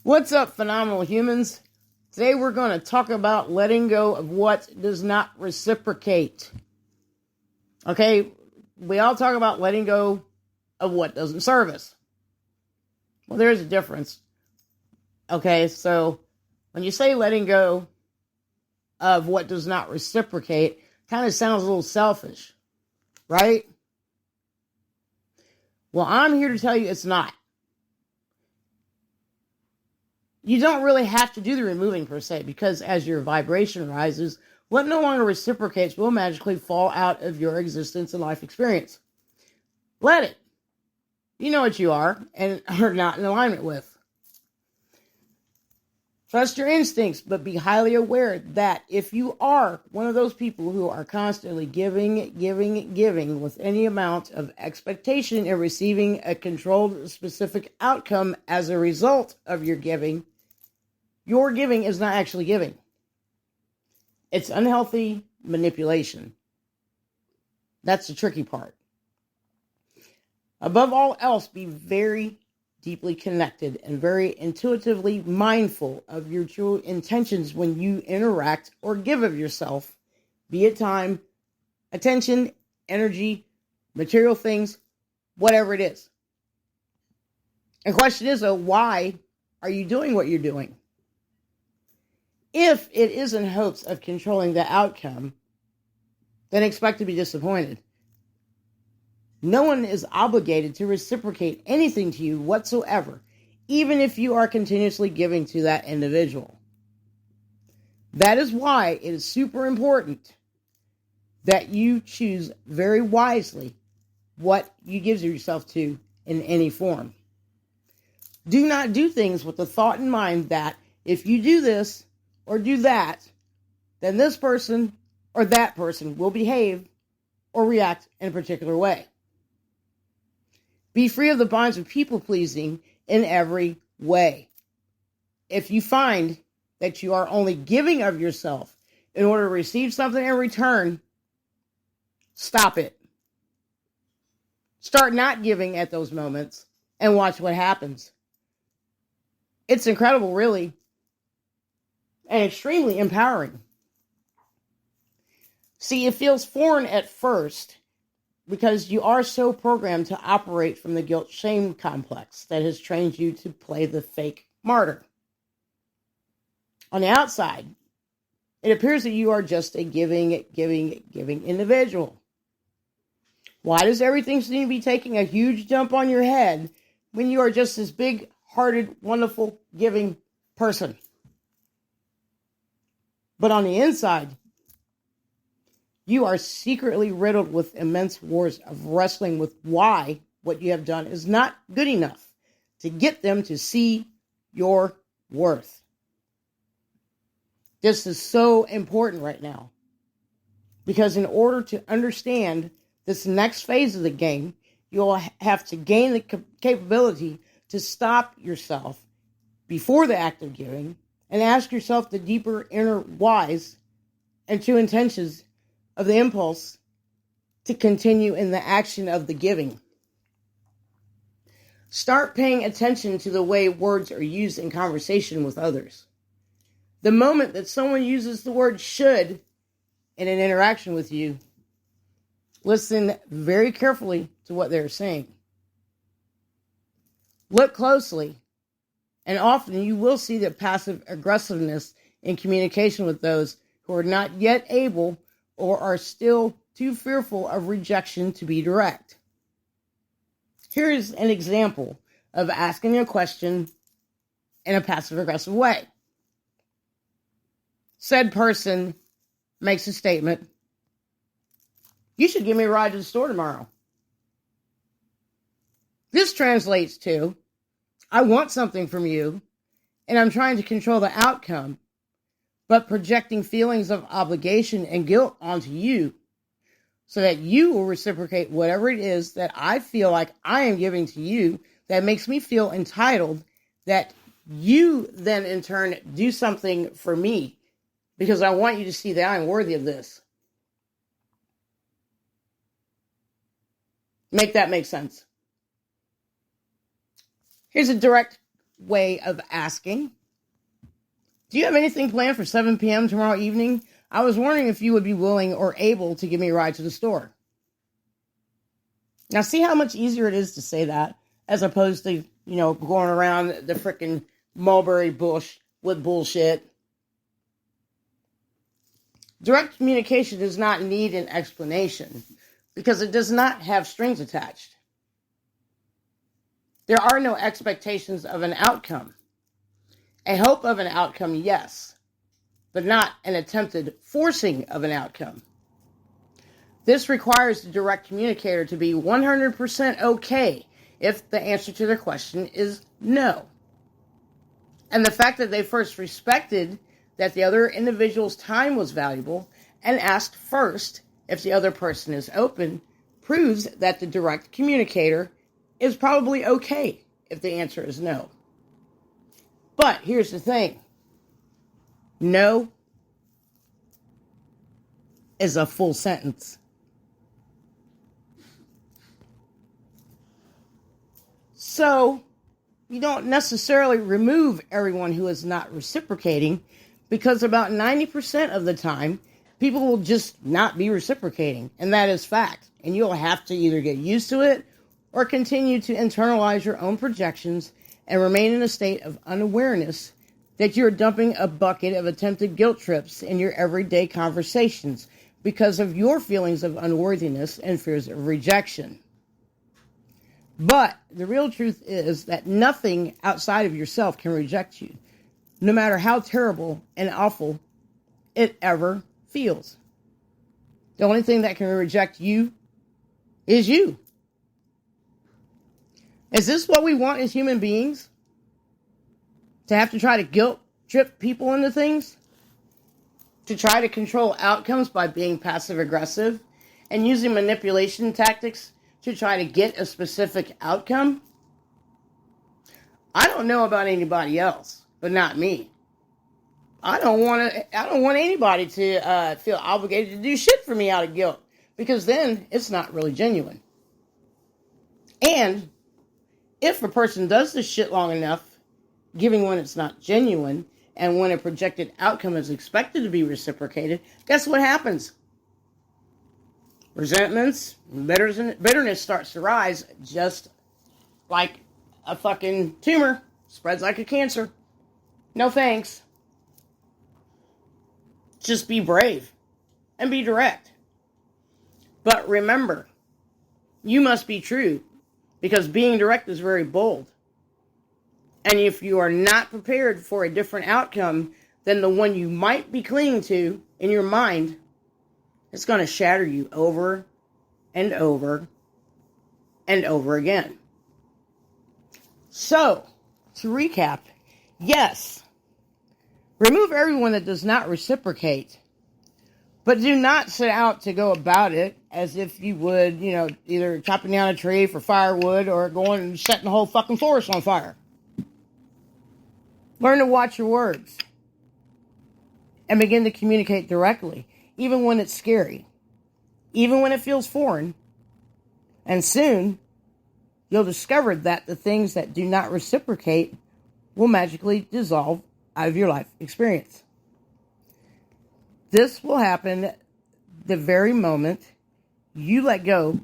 What's up, phenomenal humans? Today we're going to talk about letting go of what does not reciprocate. Okay, we all talk about letting go of what doesn't serve us. Well, there's a difference. Okay, so when you say letting go of what does not reciprocate, kind of sounds a little selfish, right? Well, I'm here to tell you it's not. You don't really have to do the removing per se, because as your vibration rises, what no longer reciprocates will magically fall out of your existence and life experience. Let it. You know what you are and are not in alignment with. Trust your instincts, but be highly aware that if you are one of those people who are constantly giving with any amount of expectation and receiving a controlled specific outcome as a result of your giving is not actually giving. It's unhealthy manipulation. That's the tricky part. Above all else, be very deeply connected and very intuitively mindful of your true intentions when you interact or give of yourself, be it time, attention, energy, material things, whatever it is. And the question is, though, why are you doing what you're doing? If it is in hopes of controlling the outcome, then expect to be disappointed. No one is obligated to reciprocate anything to you whatsoever, even if you are continuously giving to that individual. That is why it is super important that you choose very wisely what you give yourself to in any form. Do not do things with the thought in mind that if you do this or do that, then this person or that person will behave or react in a particular way. Be free of the bonds of people-pleasing in every way. If you find that you are only giving of yourself in order to receive something in return, stop it. Start not giving at those moments and watch what happens. It's incredible, really, and extremely empowering. See, it feels foreign at first because you are so programmed to operate from the guilt-shame complex that has trained you to play the fake martyr. On the outside, it appears that you are just a giving individual. Why does everything seem to be taking a huge jump on your head when you are just this big-hearted, wonderful, giving person? But on the inside, you are secretly riddled with immense wars of wrestling with why what you have done is not good enough to get them to see your worth. This is so important right now, because in order to understand this next phase of the game, you'll have to gain the capability to stop yourself before the act of giving and ask yourself the deeper inner whys and true intentions of the impulse to continue in the action of the giving. Start paying attention to the way words are used in conversation with others. The moment that someone uses the word should in an interaction with you, listen very carefully to what they're saying. Look closely, and often you will see the passive aggressiveness in communication with those who are not yet able or are still too fearful of rejection to be direct. Here is an example of asking a question in a passive-aggressive way. Said person makes a statement, "You should give me a ride to the store tomorrow." This translates to, "I want something from you, and I'm trying to control the outcome, but projecting feelings of obligation and guilt onto you so that you will reciprocate whatever it is that I feel like I am giving to you that makes me feel entitled, that you then in turn do something for me because I want you to see that I'm worthy of this." Make that make sense? Here's a direct way of asking. Do you have anything planned for 7 p.m. tomorrow evening? I was wondering if you would be willing or able to give me a ride to the store. Now, see how much easier it is to say that as opposed to, going around the frickin' mulberry bush with bullshit. Direct communication does not need an explanation because it does not have strings attached. There are no expectations of an outcome. A hope of an outcome, yes, but not an attempted forcing of an outcome. This requires the direct communicator to be 100% okay if the answer to their question is no. And the fact that they first respected that the other individual's time was valuable and asked first if the other person is open proves that the direct communicator is probably okay if the answer is no. But here's the thing. No is a full sentence. So, you don't necessarily remove everyone who is not reciprocating because about 90% of the time, people will just not be reciprocating. And that is fact. And you'll have to either get used to it or continue to internalize your own projections and remain in a state of unawareness that you're dumping a bucket of attempted guilt trips in your everyday conversations because of your feelings of unworthiness and fears of rejection. But the real truth is that nothing outside of yourself can reject you, no matter how terrible and awful it ever feels. The only thing that can reject you is you. Is this what we want as human beings? To have to try to guilt trip people into things? To try to control outcomes by being passive aggressive and using manipulation tactics to try to get a specific outcome? I don't know about anybody else, but not me. I don't want anybody to feel obligated to do shit for me out of guilt, because then it's not really genuine. And if a person does this shit long enough, giving when it's not genuine, and when a projected outcome is expected to be reciprocated, guess what happens? Resentments, bitterness starts to rise just like a fucking tumor. Spreads like a cancer. No thanks. Just be brave and be direct. But remember, you must be true, because being direct is very bold. And if you are not prepared for a different outcome than the one you might be clinging to in your mind, it's going to shatter you over and over and over again. So, to recap, yes, remove everyone that does not reciprocate, but do not set out to go about it as if you would, either chopping down a tree for firewood or going and setting the whole fucking forest on fire. Learn to watch your words and begin to communicate directly, even when it's scary, even when it feels foreign. And soon, you'll discover that the things that do not reciprocate will magically dissolve out of your life experience. This will happen the very moment you let go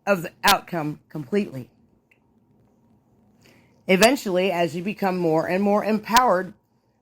of the outcome completely. Eventually, as you become more and more empowered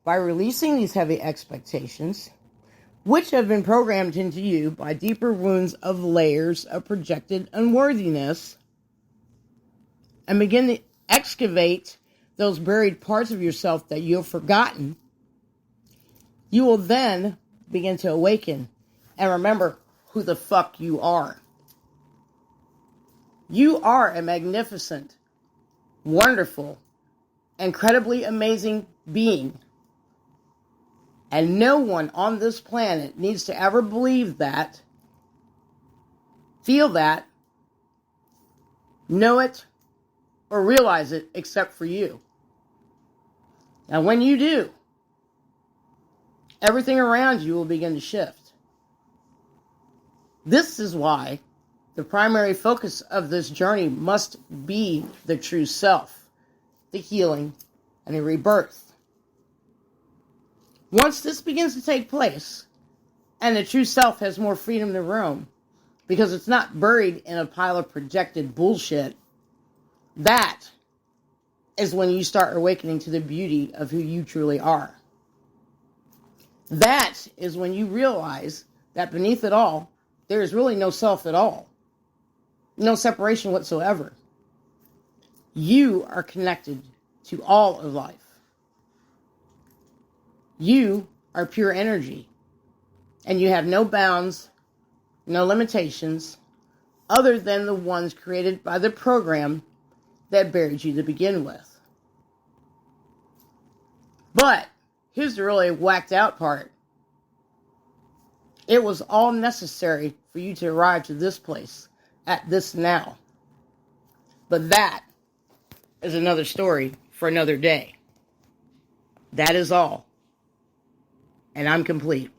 by releasing these heavy expectations, which have been programmed into you by deeper wounds of layers of projected unworthiness, and begin to excavate those buried parts of yourself that you have forgotten, you will then begin to awaken and remember who the fuck you are. You are a magnificent, wonderful, incredibly amazing being. And no one on this planet needs to ever believe that, feel that, know it, or realize it except for you. Now, when you do, everything around you will begin to shift. This is why the primary focus of this journey must be the true self, the healing, and the rebirth. Once this begins to take place, and the true self has more freedom to roam, because it's not buried in a pile of projected bullshit, that is when you start awakening to the beauty of who you truly are. That is when you realize that beneath it all, there is really no self at all. No separation whatsoever. You are connected to all of life. You are pure energy. And you have no bounds, no limitations, other than the ones created by the program that buried you to begin with. But here's the really whacked out part. It was all necessary for you to arrive to this place at this now. But that is another story for another day. That is all. And I'm complete.